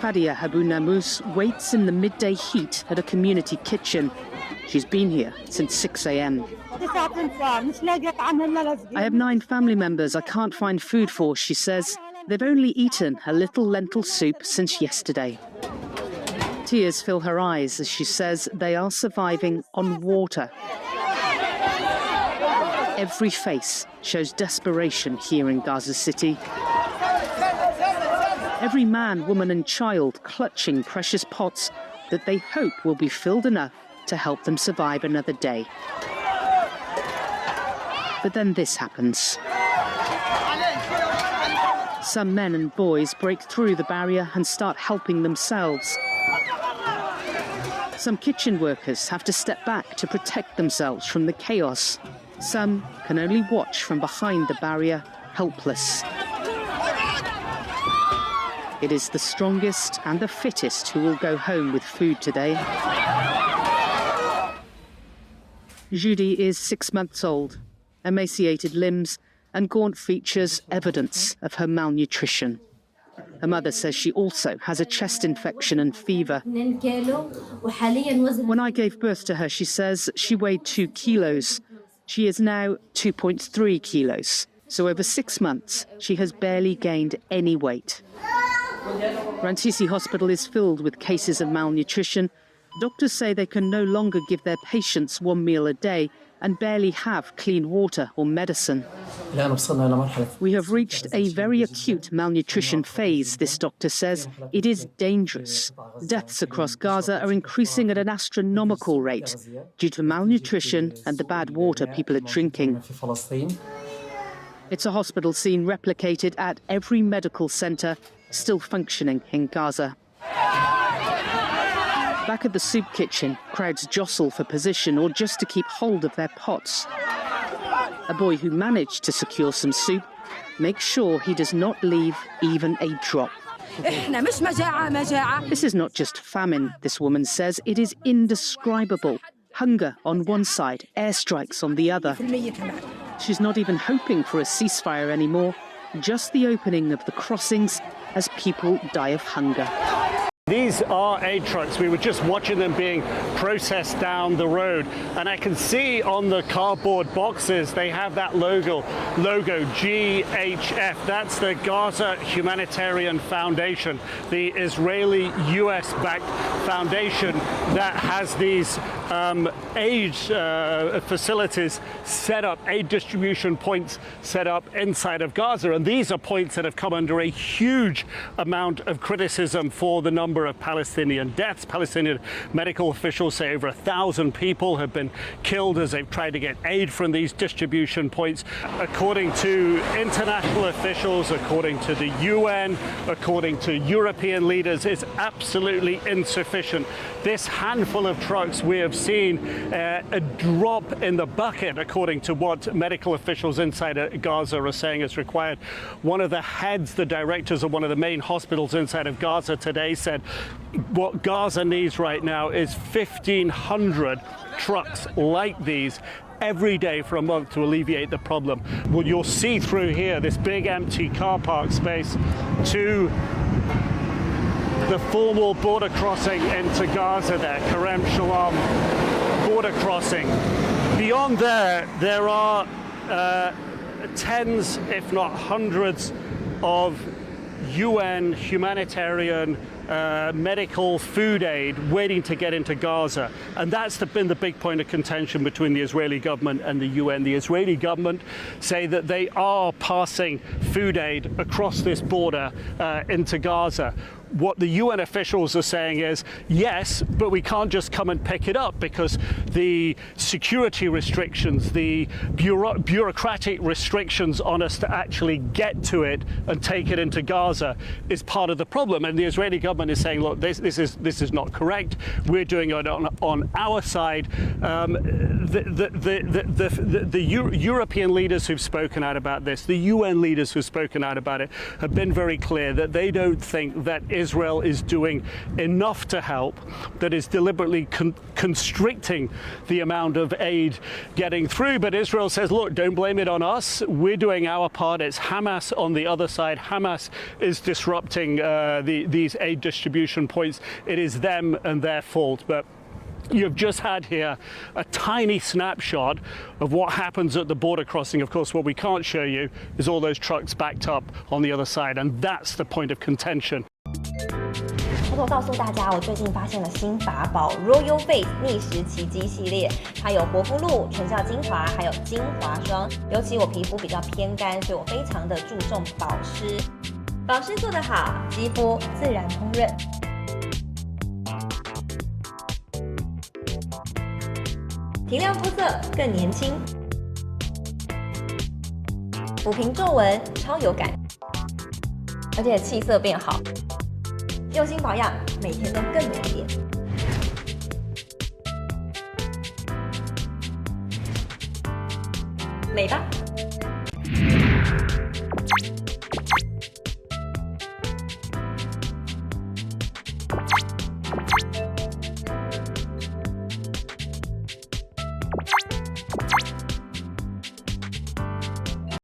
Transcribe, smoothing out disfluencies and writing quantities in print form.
Fadia Habu Namus waits in the midday heat at a community kitchen. She's been here since 6 a.m. I have 9 family members I can't find food for, she says. They've only eaten a little lentil soup since yesterday. Tears fill her eyes as she says they are surviving on water. Every face shows desperation here in Gaza City. Every man, woman and child clutching precious pots that they hope will be filled enough to help them survive another day. But then this happens. Some men and boys break through the barrier and start helping themselves. Some kitchen workers have to step back to protect themselves from the chaos. Some can only watch from behind the barrier, helpless. It is the strongest and the fittest who will go home with food today. Judy is 6 months old. Emaciated limbs and gaunt features evidence of her malnutrition. Her mother says she also has a chest infection and fever. When I gave birth to her, she says she weighed 2 kilos. She is now 2.3 kilos. So over 6 months, she has barely gained any weight. Rantisi Hospital is filled with cases of malnutrition. Doctors say they can no longer give their patients 1 meal a day and barely have clean water or medicine. We have reached a very acute malnutrition phase, this doctor says. It is dangerous. Deaths across Gaza are increasing at an astronomical rate due to malnutrition and the bad water people are drinking. It's a hospital scene replicated at every medical centre still functioning in Gaza. Back at the soup kitchen, crowds jostle for position or just to keep hold of their pots. A boy who managed to secure some soup makes sure he does not leave even a drop. This is not just famine, this woman says. It is indescribable. Hunger on one side, airstrikes on the other. She's not even hoping for a ceasefire anymore, just the opening of the crossings as people die of hunger. These are aid trucks. We were just watching them being processed down the road, and I can see on the cardboard boxes they have that logo GHF. That's the Gaza Humanitarian Foundation, the Israeli US-backed foundation that has these aid facilities set up, aid distribution points set up inside of Gaza, and these are points that have come under a huge amount of criticism for the number of Palestinian deaths. Palestinian medical officials say over 1,000 people have been killed as they've tried to get aid from these distribution points. According to international officials, according to the UN, according to European leaders, it's absolutely insufficient. This handful of trucks we have seen a drop in the bucket, according to what medical officials inside Gaza are saying is required. One of the heads, the directors of one of the main hospitals inside of Gaza today said what Gaza needs right now is 1,500 trucks like these every day for a month to alleviate the problem. Well, you'll see through here this big empty car park space to the formal border crossing into Gaza there, Kerem Shalom border crossing. Beyond there are tens, if not hundreds, of UN humanitarian medical food aid waiting to get into Gaza. And that's been the big point of contention between the Israeli government and the UN. The Israeli government say that they are passing food aid across this border into Gaza. What the UN officials are saying is, yes, but we can't just come and pick it up because the security restrictions, the bureaucratic restrictions on us to actually get to it and take it into Gaza is part of the problem. And the Israeli government is saying, look, this is not correct. We're doing it on our side. The European leaders who've spoken out about this, the UN leaders who've spoken out about it, have been very clear that they don't think that Israel is doing enough to help, that is deliberately constricting the amount of aid getting through. But Israel says, look, don't blame it on us. We're doing our part. It's Hamas on the other side. Hamas is disrupting these aid distribution points, it is them and their fault. But you've just had here a tiny snapshot of what happens at the border crossing. Of course, what we can't show you is all those trucks backed up on the other side, and that's the point of contention. 偷偷告诉大家，我最近发现了新法宝 Royal Face 逆时奇迹系列，它有活肤露、全效精华，还有精华霜。尤其我皮肤比较偏干，所以我非常的注重保湿。保湿做得好，肌肤自然烹润。提亮肤色更年轻，抚平皱纹超有感，而且气色变好。用心保养，每天都更美丽。美吧。